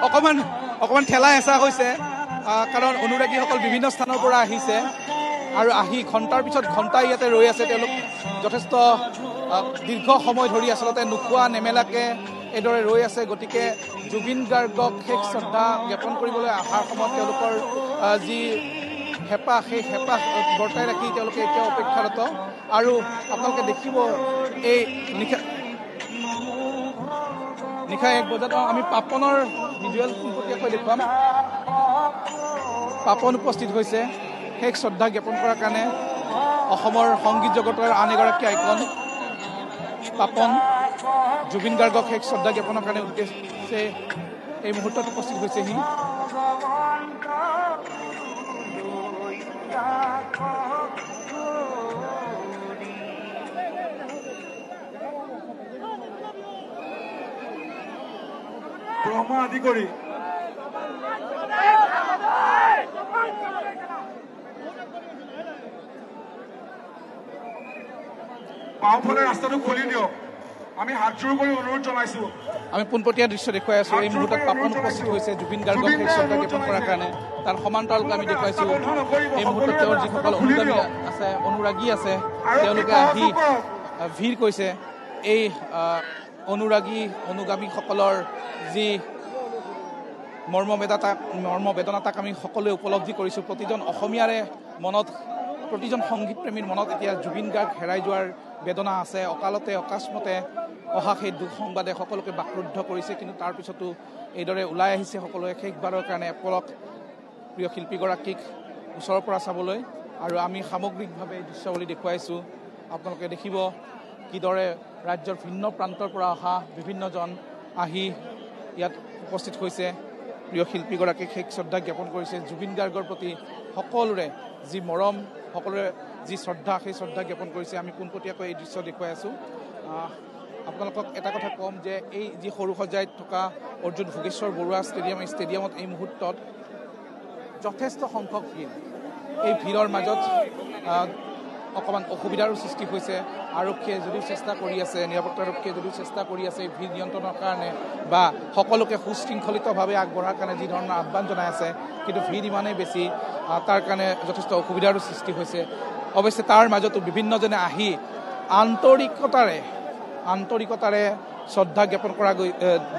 অকমান ঠেলা হেঁচা হৈছে কাৰণ অনুৰাগীসকল বিভিন্ন স্থানৰ পৰা আহিছে আৰু আহি ঘণ্টাৰ পিছত ঘণ্টা ইয়াতে ৰৈ আছে। তেওঁলোক যথেষ্ট দীৰ্ঘ সময় ধৰি আচলতে নোখোৱা নেমেলাকে এইদৰে ৰৈ আছে। গতিকে জুবিন গাৰ্গক শেষ শ্ৰদ্ধা জ্ঞাপন কৰিবলৈ অহাৰ সময়ত তেওঁলোকৰ যি হেঁপাহ, সেই হেঁপাহ বৰ্তাই ৰাখি তেওঁলোকে এতিয়া অপেক্ষাৰত। আৰু আপোনালোকে দেখিব এই নিশা 1 বজাত আমি পাপনৰ ভিজুৱেল পোনপটীয়াকৈ দেখুৱাম। পাপন উপস্থিত হৈছে শেষ শ্ৰদ্ধা জ্ঞাপন কৰাৰ কাৰণে। অসমৰ সংগীত জগতৰ আন এগৰাকী আইকন পাপন জুবিন গাৰ্গক শেষ শ্ৰদ্ধা জ্ঞাপনৰ কাৰণে উদ্দেশ্যে এই মুহূৰ্তত উপস্থিত হৈছেহি। ব্ৰহ্মা আদি কৰি বাওঁফালে ৰাস্তাটো খুলি দিয়ক। আমি হাতজোৰ কৰি অনুৰোধ জনাইছো। আমি পোনপটীয়া দৃশ্য দেখুৱাই আছো। এই মুহূৰ্তত পাপন উপস্থিত হৈছে জুবিন গাৰ্গক শেষ শ্ৰদ্ধা জ্ঞাপন কৰাৰ কাৰণে। তাৰ সমান্তৰালকৈ আমি দেখুৱাইছো এই মুহূৰ্তত তেওঁৰ যিসকল অনুৰাগী আছে তেওঁলোকে আহি ভিৰ কৰিছে। এই অনুগামীসকলৰ যি মৰ্মবেদনা তাক আমি সকলোৱে উপলব্ধি কৰিছোঁ। প্ৰতিজন অসমীয়াৰে মনত, প্ৰতিজন সংগীতপ্ৰেমীৰ মনত এতিয়া জুবিন গাৰ্গ হেৰাই যোৱাৰ বেদনা আছে। অকালতে অকস্মাতে অহা সেই দুখ সংবাদে সকলোকে বাকৰুদ্ধ কৰিছে। কিন্তু তাৰ পিছতো এইদৰে ওলাই আহিছে সকলোৱে শেষবাৰৰ কাৰণে এপলক প্ৰিয় শিল্পীগৰাকীক ওচৰৰ পৰা চাবলৈ। আৰু আমি সামগ্ৰিকভাৱে দৃশ্যাৱলী দেখুৱাইছোঁ। আপোনালোকে দেখিব কিদৰে ৰাজ্যৰ ভিন্ন প্ৰান্তৰ পৰা অহা বিভিন্নজন আহি ইয়াত উপস্থিত হৈছে। প্ৰিয় শিল্পীগৰাকীক শেষ শ্ৰদ্ধা জ্ঞাপন কৰিছে। জুবিন গাৰ্গৰ প্ৰতি সকলোৰে যি মৰম, সকলোৰে যি শ্ৰদ্ধা, সেই শ্ৰদ্ধা জ্ঞাপন কৰিছে। আমি পোনপটীয়াকৈ এই দৃশ্য দেখুৱাই আছোঁ। আপোনালোকক এটা কথা ক'ম যে এই যি সৰুসজাইত থকা অৰ্জুন ভোগেশ্বৰ বৰুৱা ষ্টেডিয়াম, এই ষ্টেডিয়ামত এই মুহূৰ্তত যথেষ্ট সংখ্যক ভিৰ। এই ভিৰৰ মাজত অকণমান অসুবিধাৰো সৃষ্টি হৈছে। আৰক্ষীয়ে যদিও চেষ্টা কৰি আছে, নিৰাপত্তাৰক্ষীয়ে যদিও চেষ্টা কৰি আছে ভিৰ নিয়ন্ত্ৰণৰ কাৰণে বা সকলোকে সুশৃংখলিতভাৱে আগবঢ়াৰ কাৰণে যি ধৰণৰ আহ্বান জনাই আছে, কিন্তু ভিৰ ইমানেই বেছি, তাৰ কাৰণে যথেষ্ট অসুবিধাৰো সৃষ্টি হৈছে। অৱশ্যে তাৰ মাজতো বিভিন্নজনে আহি আন্তৰিকতাৰে শ্ৰদ্ধা জ্ঞাপন কৰা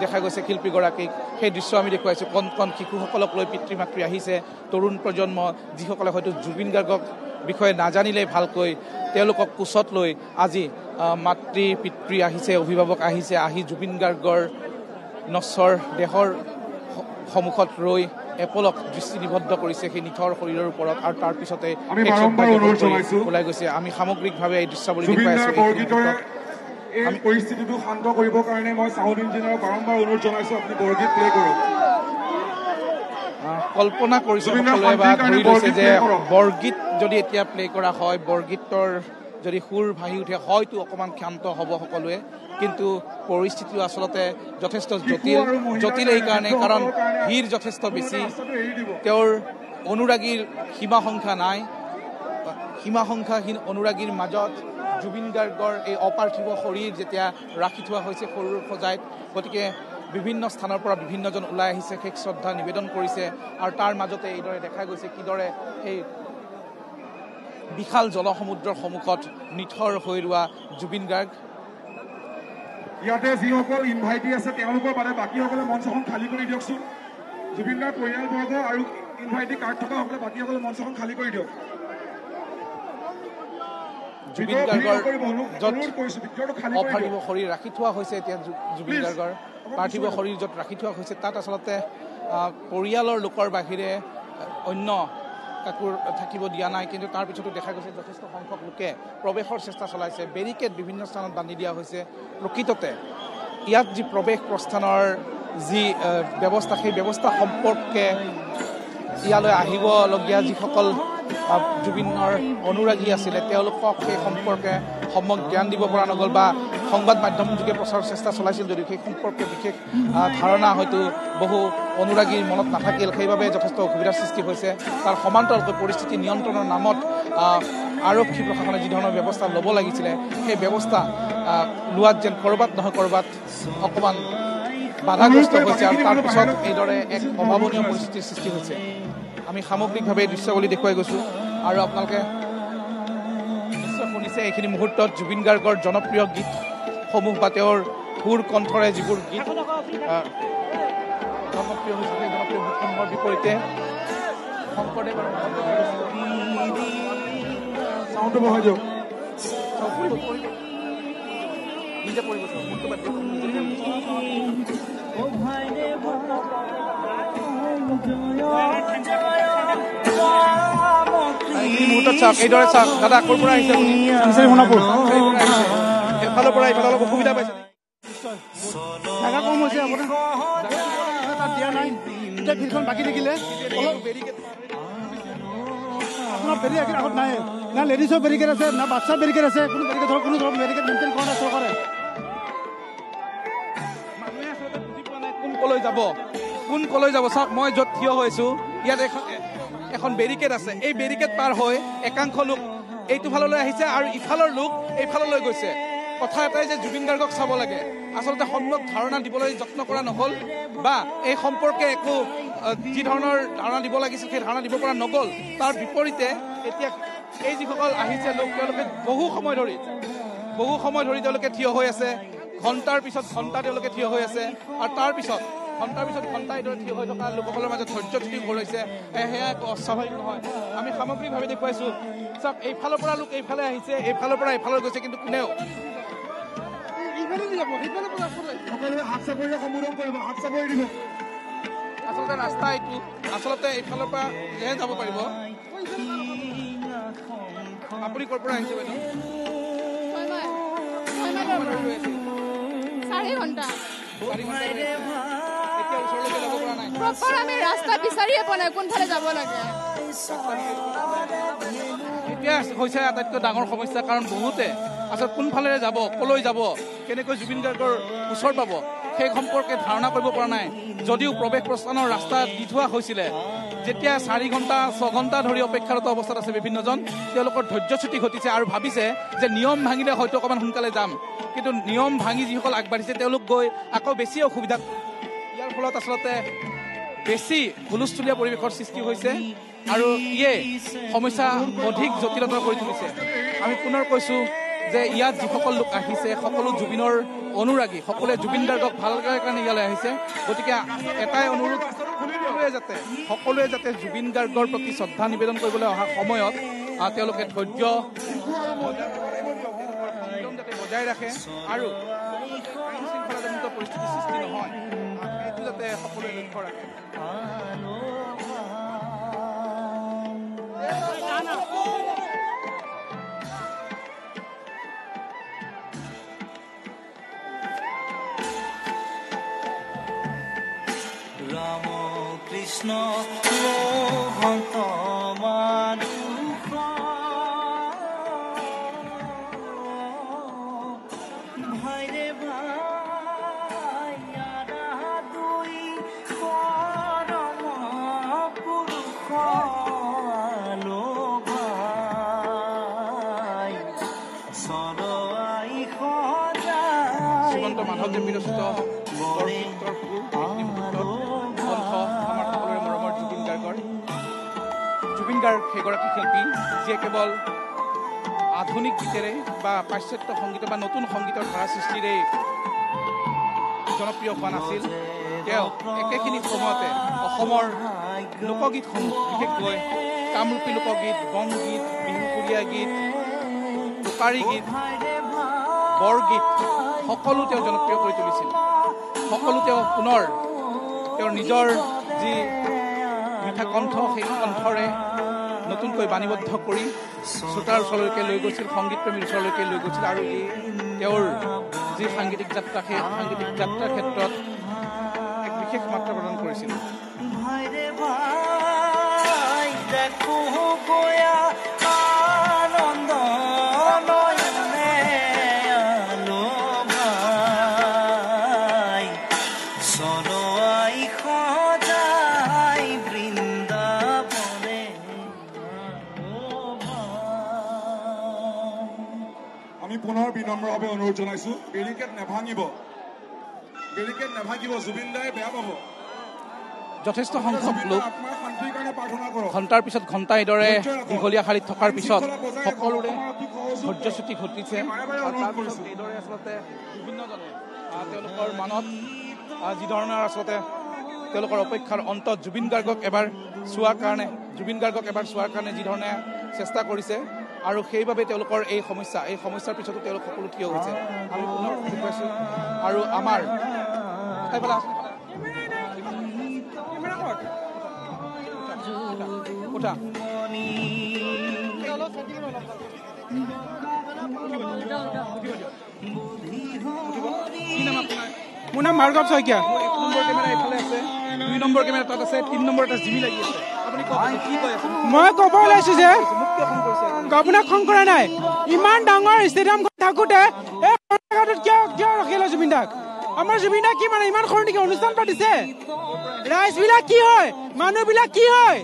দেখা গৈছে শিল্পীগৰাকীক। সেই দৃশ্য আমি দেখুৱাইছোঁ। কণ কণ শিশুসকলক লৈ পিতৃ মাতৃ আহিছে, তৰুণ প্ৰজন্ম যিসকলে হয়তো জুবিন গাৰ্গক বিষয়ে নাজানিলেই ভালকৈ, তেওঁলোকক কোচত লৈ আজি মাতৃ পিতৃ আহিছে, অভিভাৱক আহিছে, আহি জুবিন গাৰ্গৰ নশ্বৰ দেহৰ সন্মুখত ৰৈ এপলক দৃষ্টি নিবদ্ধ কৰিছে সেই নিথৰ শৰীৰৰ ওপৰত। আৰু তাৰ পিছতে ওলাই গৈছে। আমি সামগ্ৰিকভাৱে এই দৃশ্যাৱলী দেখুৱাই আছোঁ। এই পৰিস্থিতিটো শান্ত কৰিবৰ কাৰণে মই চাউণ্ড ইঞ্জিনিয়াৰক বাৰম্বাৰ অনুৰোধ জনাইছোঁ, আপুনি বৰগীত প্লে কৰক। কল্পনা কৰিছে সকলোৱে বা ধৰি লৈছে যে বৰগীত যদি এতিয়া প্লে কৰা হয়, বৰগীতৰ যদি সুৰ ভাহি উঠে হয়তো অকণমান ক্ষান্ত হ'ব সকলোৱে। কিন্তু পৰিস্থিতিও আচলতে যথেষ্ট জটিল এইকাৰণে কাৰণ ভিৰ যথেষ্ট বেছি। তেওঁৰ অনুৰাগীৰ সীমা সংখ্যা নাই। সীমা সংখ্যাহীন অনুৰাগীৰ মাজত জুবিন গাৰ্গৰ এই অপাৰ্থিৱ শৰীৰ যেতিয়া ৰাখি থোৱা হৈছে সৰুৰ সজাইত, গতিকে বিভিন্ন স্থানৰ পৰা বিভিন্নজন ওলাই আহিছে, শেষ শ্ৰদ্ধা নিবেদন কৰিছে। আৰু তাৰ মাজতে এইদৰে দেখা গৈছে কিদৰে সেই বিশাল জলসমুদ্ৰৰ সন্মুখত নিথৰ হৈ ৰোৱা জুবিন গাৰ্গ। ইয়াতে যিসকল ইনভাইটি আছে তেওঁলোকৰ বাদে বাকীসকলে মঞ্চখন খালী কৰি দিয়কচোন। জুবিন গাৰ্গ পৰিয়ালবৰ্গ আৰু ইনভাইটি কাৰ্ড থকাসকলে বাকীসকলে মঞ্চখন খালী কৰি দিয়ক। জুবিন গাৰ্গৰ য'ত অপাৰ্থিৱ শৰীৰ ৰাখি থোৱা হৈছে, এতিয়া জুবিন গাৰ্গৰ পাৰ্থিৱ শৰীৰ য'ত ৰাখি থোৱা হৈছে, তাত আচলতে পৰিয়ালৰ লোকৰ বাহিৰে অন্য কাকো থাকিব দিয়া নাই। কিন্তু তাৰ পিছতো দেখা গৈছে যথেষ্ট সংখ্যক লোকে প্ৰৱেশৰ চেষ্টা চলাইছে। বেৰিকেড বিভিন্ন স্থানত বান্ধি দিয়া হৈছে। প্ৰকৃততে ইয়াত যি প্ৰৱেশ প্ৰস্থানৰ যি ব্যৱস্থা, সেই ব্যৱস্থা সম্পৰ্কে ইয়ালৈ আহিবলগীয়া যিসকল জুবিনৰ অনুৰাগী আছিলে তেওঁলোকক সেই সম্পৰ্কে সম্যক জ্ঞান দিব পৰা নগ'ল বা সংবাদ মাধ্যম যোগে প্ৰচাৰৰ চেষ্টা চলাইছিল যদিও সেই সম্পৰ্কে বিশেষ ধাৰণা হয়তো বহু অনুৰাগীৰ মনত নাথাকিল। সেইবাবে যথেষ্ট অসুবিধাৰ সৃষ্টি হৈছে। তাৰ সমান্তৰালকৈ পৰিস্থিতি নিয়ন্ত্ৰণৰ নামত আৰক্ষী প্ৰশাসনে যি ধৰণৰ ব্যৱস্থা ল'ব লাগিছিলে সেই ব্যৱস্থা লোৱাত যেন ক'ৰবাত নহয় ক'ৰবাত অকণমান বাধাগ্ৰস্ত হৈছে আৰু তাৰপিছত এইদৰে এক অভাৱনীয় পৰিস্থিতিৰ সৃষ্টি হৈছে। আমি সামগ্ৰিকভাৱে দৃশ্যাৱলী দেখুৱাই গৈছোঁ আৰু আপোনালোকে নিশ্চয় শুনিছে এইখিনি মুহূৰ্তত জুবিন গাৰ্গৰ জনপ্ৰিয় গীতসমূহ বা তেওঁৰ সুৰ কণ্ঠৰে যিবোৰ গীত জনপ্ৰিয় হৈছে সেই জনপ্ৰিয় গীতসমূহৰ বিপৰীতে শংকৰদেৱ আৰু চাউণ্ডটো বঢ়াই দিয়ক। নিজে পৰিৱেশন মুহূৰ্তত চাওক, এইদৰে চাওক দাদা ক'ৰ পৰা আহিছে আপুনি? সোণাপুৰ এফালৰ পৰা এইফালে অলপ অসুবিধা পাইছে জাগা কম হৈছে আপোনাৰ তাত দিয়া নাই। এতিয়া ফিল্ডখন বাকী থাকিলে অলপ আপোনাৰ বেৰিকেড আগত নাই, না লেডিছৰ বেৰিকেড আছে না বাচ্ছাৰ বেৰিকেড আছে। কোনো বেৰিকেড ধৰক কোনো ধৰক বেৰিকেড মেইনটেইন কৰা নাই চৰকাৰে। মানুহে আচলতে বুজি পোৱা নাই কোন কলৈ যাব। চাওক মই য'ত থিয় হৈছোঁ ইয়াত এখন বেৰিকেড আছে। এই বেৰিকেড পাৰ হৈ একাংশ লোক এইটো ফাললৈ আহিছে আৰু ইফালৰ লোক এইফাললৈ গৈছে। কথা এটাই যে জুবিন গাৰ্গক চাব লাগে, আচলতে সম্যক ধাৰণা দিবলৈ যত্ন কৰা নহ'ল বা এই সম্পৰ্কে একো যি ধৰণৰ ধাৰণা দিব লাগিছিল সেই ধাৰণা দিব পৰা নগ'ল। তাৰ বিপৰীতে এতিয়া এই যিসকল আহিছে লোক তেওঁলোকে বহু সময় ধৰি তেওঁলোকে থিয় হৈ আছে। ঘণ্টাৰ পিছত ঘণ্টা তেওঁলোকে থিয় হৈ আছে আৰু তাৰ পিছত ঘণ্টা এইদৰে থিয় হৈ থকা লোকসকলৰ মাজত ধৈৰ্যচ্যুতি ঘূৰাইছে। সেয়া একো অস্বাভাৱিক নহয়। আমি সামগ্ৰিকভাৱে দেখুৱাইছোঁ। চাওক এইফালৰ পৰা লোক এইফালে আহিছে, এইফালৰ পৰা এইফালে গৈছে, কিন্তু কোনেও আচলতে ৰাস্তা এইটো আচলতে এইফালৰ পৰা যাব পাৰিব। আপুনি ক'ৰ পৰা আহিছে বাইদেউ? 4 ঘণ্টা এতিয়া ওচৰলৈকে যাব পৰা নাই। প্ৰপাৰ আমি ৰাস্তা বিচাৰিয়ে পোৱা নাই কোনফালে যাব লাগে। এতিয়া হৈছে আটাইতকৈ ডাঙৰ সমস্যা, কাৰণ বহুতে আচলতে কোনফালেৰে যাব, কলৈ যাব, কেনেকৈ জুবিন গাৰ্গৰ ওচৰ পাব সেই সম্পৰ্কে ধাৰণা কৰিব পৰা নাই। যদিও প্ৰৱেশ প্ৰস্থানৰ ৰাস্তা দি থোৱা হৈছিলে, যেতিয়া 4 ঘণ্টা 6 ঘণ্টা ধৰি অপেক্ষাৰত অৱস্থাত আছে বিভিন্নজন, তেওঁলোকৰ ধৈৰ্যচ্যুতি ঘটিছে আৰু ভাবিছে যে নিয়ম ভাঙিলে হয়তো অকণমান সোনকালে যাম, কিন্তু নিয়ম ভাঙি যিসকল আগবাঢ়িছে তেওঁলোক গৈ আকৌ বেছি অসুবিধাত। ইয়াৰ ফলত আচলতে বেছি হুলস্থুলীয়া পৰিৱেশৰ সৃষ্টি হৈছে আৰু ইয়ে সমস্যা অধিক জটিলতৰ কৰি তুলিছে। আমি পুনৰ কৈছোঁ যে ইয়াত যিসকল লোক আহিছে সকলো জুবিনৰ অনুৰাগী, সকলোৱে জুবিন গাৰ্গক ভাল লগাৰ কাৰণে ইয়ালৈ আহিছে। গতিকে এটাই অনুৰোধ, সকলোৱে যাতে জুবিন গাৰ্গৰ প্ৰতি শ্ৰদ্ধা নিবেদন কৰিবলৈ অহা সময়ত তেওঁলোকে ধৈৰ্য যাতে বজাই ৰাখে আৰু আইন শৃংখলাজনিত পৰিস্থিতিৰ সৃষ্টি নহয় সেইটো যাতে সকলোৱে লক্ষ্য ৰাখে। ৰাম কৃষ্ণ মোহন্ত মানুষ ভাইৰে ভাই দুই পৰম পুৰুষ লো ভাই সৰই শ্ৰীমন্ত মাধৱদেৱ বিৰচিত আমাৰ সকলোৰে মৰমৰ জুবিন গাৰ্গ সেইগৰাকী শিল্পী যিয়ে কেৱল আধুনিক গীতেৰে বা পাশ্চাত্য সংগীত বা নতুন সংগীতৰ ধাৰা সৃষ্টিৰে জনপ্ৰিয় হোৱা নাছিল। তেওঁ একেখিনি সময়তে অসমৰ লোকগীতসমূহ, বিশেষকৈ কামৰূপী লোকগীত, বনগীত, বিহুপুৰীয়া গীত, টোকাৰী গীত, বৰগীত সকলো তেওঁ জনপ্ৰিয় কৰি তুলিছিল। সকলো তেওঁ পুনৰ তেওঁৰ নিজৰ যি মিঠা কণ্ঠ সেই কণ্ঠৰে নতুনকৈ বাণীবদ্ধ কৰি শ্ৰোতাৰ ওচৰলৈকে লৈ গৈছিল, সংগীতপ্ৰেমীৰ ওচৰলৈকে লৈ গৈছিল আৰু এই তেওঁৰ যি সাংগীতিক যাত্ৰা সেই সাংগীতিক যাত্ৰাৰ ক্ষেত্ৰত এক বিশেষ মাত্ৰা প্ৰদান কৰিছিল। আমি পুনৰ বিনম্ৰভাৱে অনুৰোধ জনাইছোঁ, বেৰিকেড নাভাঙিব। বেৰিকেড নাভাগিব, জুবিন দাই বেয়া পাব। যথেষ্ট সংখ্যক লোক আত্মাৰ শান্তিৰ কাৰণে প্ৰাৰ্থনা কৰক। ঘণ্টাৰ পিছত ঘণ্টা এইদৰে দীঘলীয়া শাৰীত থকাৰ পিছত সকলোৰে ধৈৰ্যচ্যুতি ঘটিছে। আৰু তাৰ পিছত এইদৰে আচলতে বিভিন্নজনে তেওঁলোকৰ মনত যি ধৰণৰ আচলতে তেওঁলোকৰ অপেক্ষাৰ অন্তত জুবিন গাৰ্গক এবাৰ চোৱাৰ কাৰণে যি ধৰণে চেষ্টা কৰিছে আৰু সেইবাবে তেওঁলোকৰ এই সমস্যাৰ পিছতো তেওঁলোক সকলো থিয় হৈছে। আমি পুনৰ দেখুৱাইছোঁ আৰু আমাৰ মোৰ নাম ভাৰ্গৱ শইকীয়া। 1 নম্বৰ কেমেৰা এইফালে আছে, 2 নম্বৰ কেমেৰা তাত আছে, 3 নম্বৰ এটা জিমি লাগি আছে। আপুনি কি কৈ আছে? মই ক'ব ওলাইছো যে আপোনাক খং কৰা নাই। ইমান ডাঙৰ ষ্টেডিয়ামখন থাকোঁতে এই কিয় ৰখিলে জুবিন দাক? আমাৰ জুবিন দাক কি মানে ইমান সৰু নেকি? অনুষ্ঠান পাতিছে, ৰাইজবিলাক কি হয়, মানুহবিলাক কি হয়,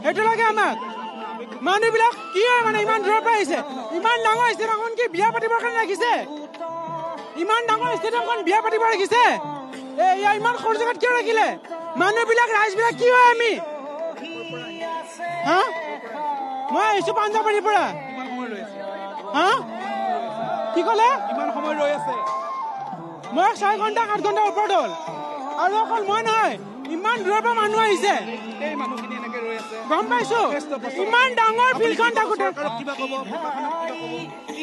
সেইটো লাগে আমাক। মানুহবিলাক কি হয় মানে ইমান দূৰৰ পৰা আহিছে। ইমান ডাঙৰ ষ্টেডিয়ামখন কি বিয়া পাতিবৰ কাৰণে ৰাখিছে? ইমান ডাঙৰ ষ্টেডিয়ামখন বিয়া পাতিব ৰাখিছে? এয়া ইমান সৰু জেগাত কিয় ৰাখিলে? মানুহবিলাক ৰাইজবিলাক কি হয় আমি? হা, মই আহিছো পাঞ্জাবাৰীৰ পৰা। হা, কি ক'লে? কিমান সময় ৰৈ আছে? মই 6 ঘণ্টা 7 ঘণ্টাৰ ওপৰত হ'ল। আৰু অকল মই নহয়, ইমান দূৰৰ পৰা মানুহ আহিছে। এই মানুহখিনি এনেকে ৰৈ আছে, গম পাইছো। ইমান ডাঙৰ ফিল্ডখন থাকোঁতে কিবা ক'ব?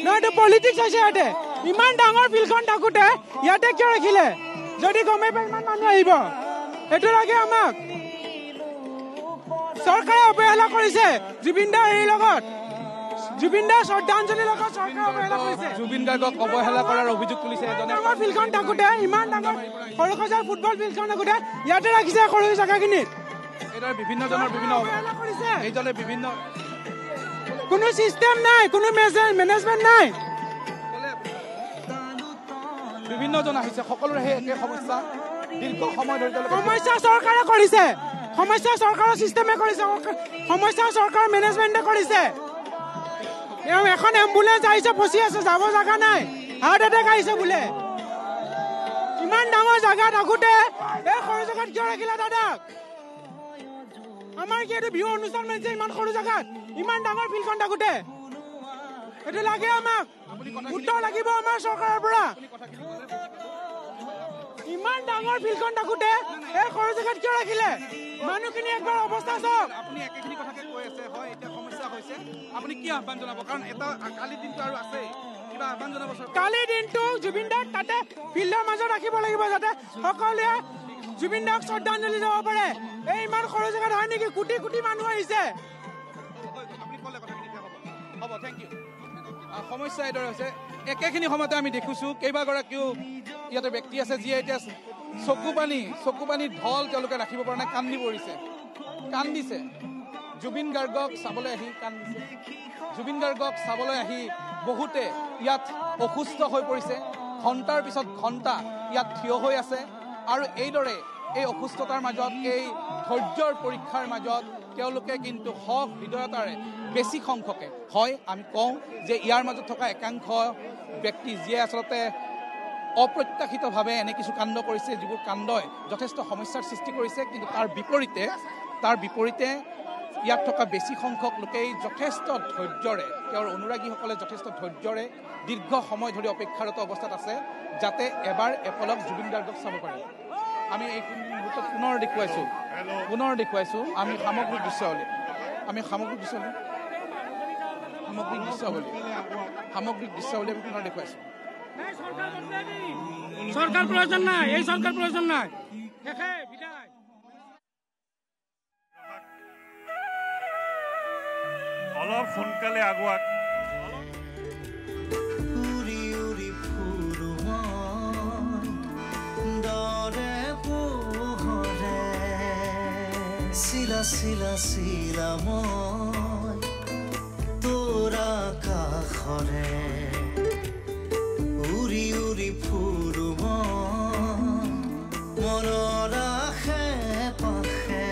নহয়, এইটো পলিটিক্স হৈছে ইয়াতে। ইমান ডাঙৰ ফিল্ডখন থাকোঁতে ইয়াতে কিয় ৰাখিলে? যদি গমেই পাই ইমান মানুহ আহিব, সেইটো লাগে আমাক। চৰকাৰে অৱহেলা কৰিছে জুবিন দাৰ হেৰিৰ লগত, জুবিন দাৰ শ্ৰদ্ধাঞ্জলিৰ লগত চৰকাৰে অৱহেলা কৰিছে। জুবিন গাৰ্গক অৱহেলা কৰাৰ অভিযোগ তুলিছে এজনে। ডাঙৰ ফিল্ডখন থাকোঁতে, ইমান ডাঙৰ সৰুসজাই ফুটবল ফিল্ডখন থাকোঁতে ইয়াতে ৰাখিছে সৰু জেগাখিনিত। এইদৰে বিভিন্নজনৰ অৱহেলা কৰিছে। এইজনে বিভিন্ন কোনো চিষ্টেম নাই, কোনো মেনেজমেণ্ট নাই। বিভিন্নজন আহিছে, সকলোৰে সেই একে সমস্যা। দীৰ্ঘ সময় ধৰি সমস্যা চৰকাৰে কৰিছে, সমস্যা চৰকাৰৰ চিষ্টেমে কৰিছে, সমস্যা চৰকাৰৰ মেনেজমেণ্টে কৰিছে। এখন এম্বুলেঞ্চ আহিছে, ফচি আছে, যাব জেগা নাই, হাৰ্ট এটেক আহিছে বোলে। ইমান ডাঙৰ জেগা থাকোঁতে এই সৰু জেগাত কিয় ৰাখিলে দাদাক? আমাৰ কি এইটো বিহু অনুষ্ঠান মানিছে ইমান সৰু জেগাত, ইমান ডাঙৰ ফিল্ডখন থাকোঁতে? এইটো লাগে আমাক, উত্তৰ লাগিব আমাৰ চৰকাৰৰ পৰা। ইমান ডাঙৰ ফিল্ডখন থাকোঁতে এই সৰু জেগাত কিয় ৰাখিলে? মানুহখিনি একবাৰ অৱস্থা চাওক। আপুনি একেখিনি কথাকে কৈ আছে, হয় এতিয়া সমস্যা হৈছে, আপুনি কি আহ্বান জনাব? কাৰণ এটা কালিৰ দিনটো আৰু আছে, কিবা আহ্বান জনাব? কালিৰ দিনটো জুবিন দাক তাতে ফিল্ডৰ মাজত ৰাখিব লাগিব, যাতে সকলোৱে জুবিন দাক শ্ৰদ্ধাঞ্জলি যাব পাৰে। এই ইমান সৰু জেগাত হয় নেকি? কোটি কোটি মানুহ আহিছে। আপুনি ক'লে কথাখিনি হ'ব, থেংক ইউ। সমস্যা এইদৰে হৈছে, একেখিনি সময়তে আমি দেখিছোঁ কেইবাগৰাকীও ইয়াতে ব্যক্তি আছে যিয়ে এতিয়া চকু পানী ঢল তেওঁলোকে ৰাখিব পৰা নাই, কান্দিছে। জুবিন গাৰ্গক চাবলৈ আহি কান্দিছে। জুবিন গাৰ্গক চাবলৈ আহি বহুতে ইয়াত অসুস্থ হৈ পৰিছে, ঘণ্টাৰ পিছত ঘণ্টা ইয়াত থিয় হৈ আছে। আৰু এইদৰে এই অসুস্থতাৰ মাজত, এই ধৈৰ্যৰ পৰীক্ষাৰ মাজত তেওঁলোকে কিন্তু হৃদয়তাৰে বেছি সংখ্যকে, হয় আমি কওঁ যে ইয়াৰ মাজত থকা একাংশ ব্যক্তি যিয়ে আচলতে অপ্ৰত্যাশিতভাৱে এনে কিছু কাণ্ড কৰিছে, যিবোৰ কাণ্ডই যথেষ্ট সমস্যাৰ সৃষ্টি কৰিছে। কিন্তু তাৰ বিপৰীতে ইয়াত থকা বেছি সংখ্যক লোকেই যথেষ্ট ধৈৰ্যৰে, তেওঁৰ অনুৰাগীসকলে যথেষ্ট ধৈৰ্যৰে দীৰ্ঘ সময় ধৰি অপেক্ষাৰত অৱস্থাত আছে, যাতে এবাৰ এপলক জুবিন গাৰ্গক চাব পাৰে। আমি এই মুহূৰ্তত পুনৰ দেখুৱাইছোঁ আমি সামগ্ৰিক দৃশ্যাৱলী আমি পুনৰ দেখুৱাইছোঁ। চৰকাৰ প্ৰয়োজন নাই, এই চৰকাৰ প্ৰয়োজন নাই। অলপ সোনকালে আগুৱাক। চিলা মই তোৰা কাষৰে উৰি উৰি ফুৰো মনৰ আশে পাশে।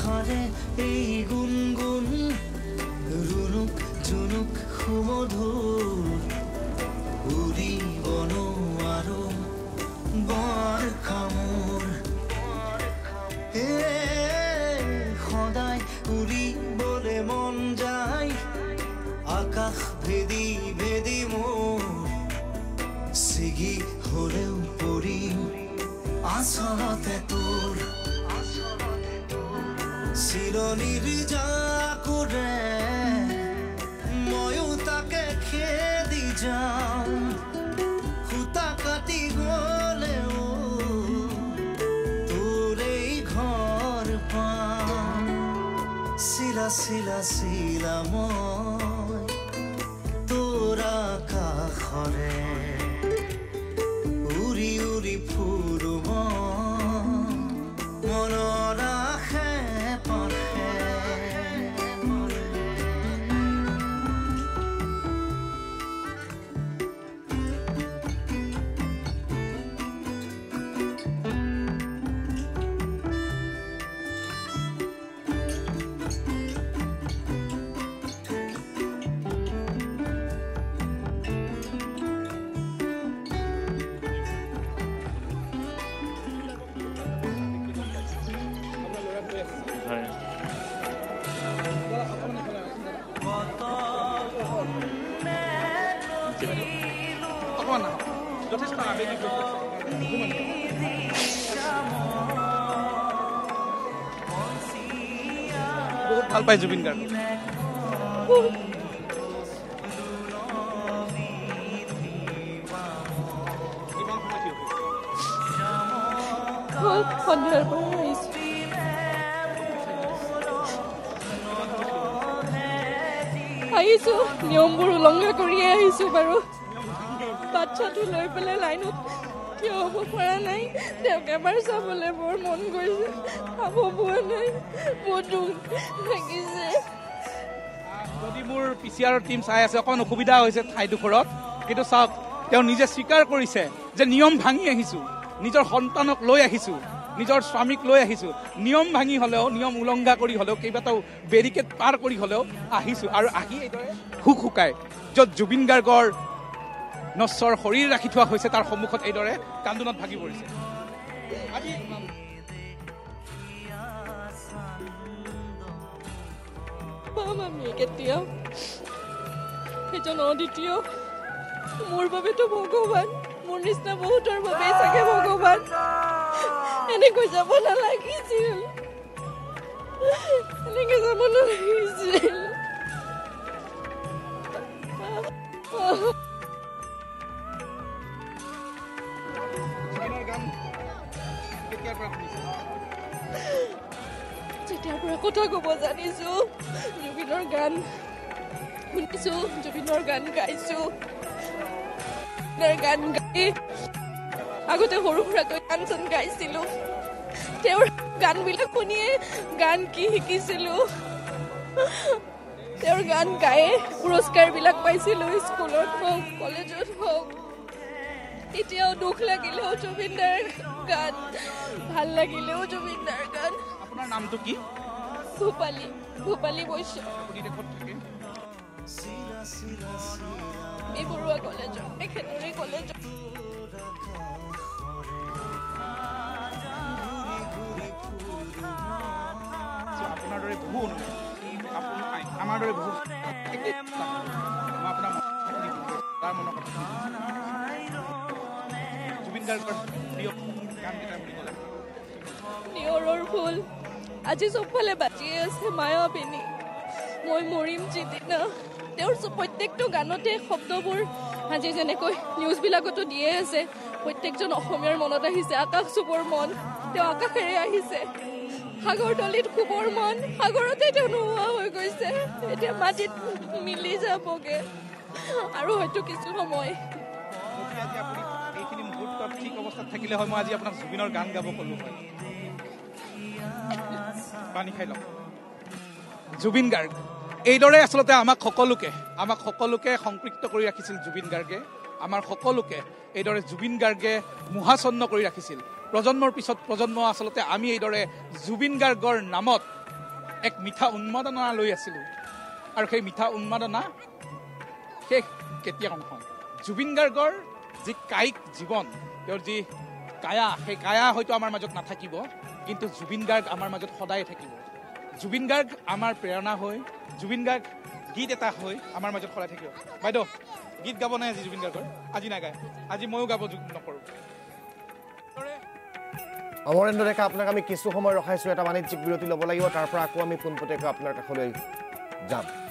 আশাৰে এই গুণগুণ ৰুণুক জুনুক সুমধুৰ উৰিব নোৱাৰো বৰষামোৰ সদায় উৰিবলে মন যায় আকাশ ভেদি ভেদি মোৰ ছিগি হলেও পৰিম আচলতে তোৰ চিৰণিৰ জাকোৰে ময়ো তাকে খেদি যাওঁ সূতা কাটি গলেও তোৰেই ঘৰ পাম চিলা চিলা চিলা মই তোৰ আকাশৰে উৰি উৰি ফুৰো মনৰ আশে পাশে যথেষ্ট আবেগিক বহুত ভাল পায় জুবিন গাৰ্গ সন্ধিয়াৰ পৰা আহিছো নিয়মবোৰ উলংঘা কৰিয়ে আহিছো বাৰু বাচ্চাটো লৈ পেলাই লাইনত থিয় হ'ব পৰা নাই তেওঁক এবাৰ চাবলৈ বৰ মন গৈছে খাব পোৱা নাই বহুত দুখ লাগিছে যদি মোৰ PCR টিম চাই আছে অকণ অসুবিধা হৈছে ঠাইডোখৰত কিন্তু চাওক তেওঁ নিজে স্বীকাৰ কৰিছে যে নিয়ম ভাঙি আহিছো নিজৰ সন্তানক লৈ আহিছো নিজৰ স্বামীক লৈ আহিছো নিয়ম ভাঙি হলেও নিয়ম উলংঘা কৰি হলেও কেইবাটাও বেৰিকেড পাৰ কৰি হলেও আহিছো আৰু আহি এইদৰে হুক হুকাই য'ত জুবিন গাৰ্গৰ নশ্বৰ শৰীৰ ৰাখি থোৱা হৈছে তাৰ সন্মুখত এইদৰে কান্দোনত ভাগি পৰিছে পাম আমি কেতিয়াও সেইজন অদ্বিতীয় মোৰ বাবেতো ভগৱান মোৰ নিচিনা বহুতৰ বাবে চাগে ভগৱান এনেকৈ যাব নালাগিছিল এনেকৈ যাব নালাগিছিল যেতিয়াৰ পৰা কথা ক'ব জানিছো জুবিনৰ গান শুনিছো জুবিনৰ গান গাইছো গান গাই আগতে সৰু সুৰাকৈ গান চান গাইছিলো তেওঁৰ গানবিলাক শুনিয়ে গান কি শিকিছিলো তেওঁৰ গান গায়ে পুৰস্কাৰবিলাক পাইছিলো স্কুলত হওক কলেজত হওক এতিয়াও দুখ লাগিলেও জুবিনদাৰ গান ভাল লাগিলেও জুবিনদাৰ গান আপোনাৰ নামটো কি ভূপালী বৈশ্য বৰুৱা কলেজত একেদৰে কলেজত আপোনাৰ দৰে বহু আমাৰ দৰে বহু আপোনাৰ তাৰ মনৰ কথা জুবিন গাৰ্গৰ প্ৰিয় গান কেইটা বুলি ক'লে নিয়ৰৰ ফুল আজি চবফালে বাজিয়ে আছে মায়াবিনী মই মৰিম যিদিনা তেওঁৰ প্ৰত্যেকটো গানতে শব্দবোৰ আজি যেনেকৈ নিউজবিলাকতো দিয়ে আছে প্ৰত্যেকজন অসমীয়াৰ মনত আহিছে আকাশ চুবৰ মন তেওঁ আকাশেৰে আহিছে সাগৰ তলিত শুবৰ মন সাগৰতে তেওঁ নোহোৱা হৈ গৈছে এতিয়া মাটিত মিলি যাবগে আৰু হয়তো কিছু সময় এইখিনি মুহূৰ্তত ঠিক অৱস্থাত থাকিলে হয় মই আজি আপোনাক জুবিনৰ গান গাব ক'লো হয় পানী খাই লওক জুবিন গাৰ্গ এইদৰে আচলতে আমাক সকলোকে সংপৃক্ত কৰি ৰাখিছিল জুবিন গাৰ্গে আমাৰ সকলোকে এইদৰে জুবিন গাৰ্গে মোহাচন্ন কৰি ৰাখিছিল প্ৰজন্মৰ পিছত প্ৰজন্ম আচলতে আমি এইদৰে জুবিন গাৰ্গৰ নামত এক মিঠা উন্মাদনা লৈ আছিলোঁ আৰু সেই মিঠা উন্মাদনা শেষ কেতিয়াও নহয় জুবিন গাৰ্গৰ যি কায়িক জীৱন তেওঁৰ যি কায়া সেই কায়া হয়তো আমাৰ মাজত নাথাকিব কিন্তু জুবিন গাৰ্গ আমাৰ মাজত সদায় থাকিব জুবিন গাৰ্গ আমাৰ প্ৰেৰণা হৈ জুবিন গাৰ্গ গীত এটা হৈ আমাৰ মাজত সদায় থাকিব বাইদেউ গীত গাব নাই আজি জুবিন গাৰ্গৰ আজি নাগায় আজি ময়ো গাব নকৰোঁ অমৰেন্দ্ৰ ডেকা আপোনাক আমি কিছু সময় ৰখাইছোঁ এটা বাণিজ্যিক বিৰতি ল'ব লাগিব তাৰ পৰা আকৌ আমি পোনপটীয়াকৈ আপোনাৰ কাষলৈ যাম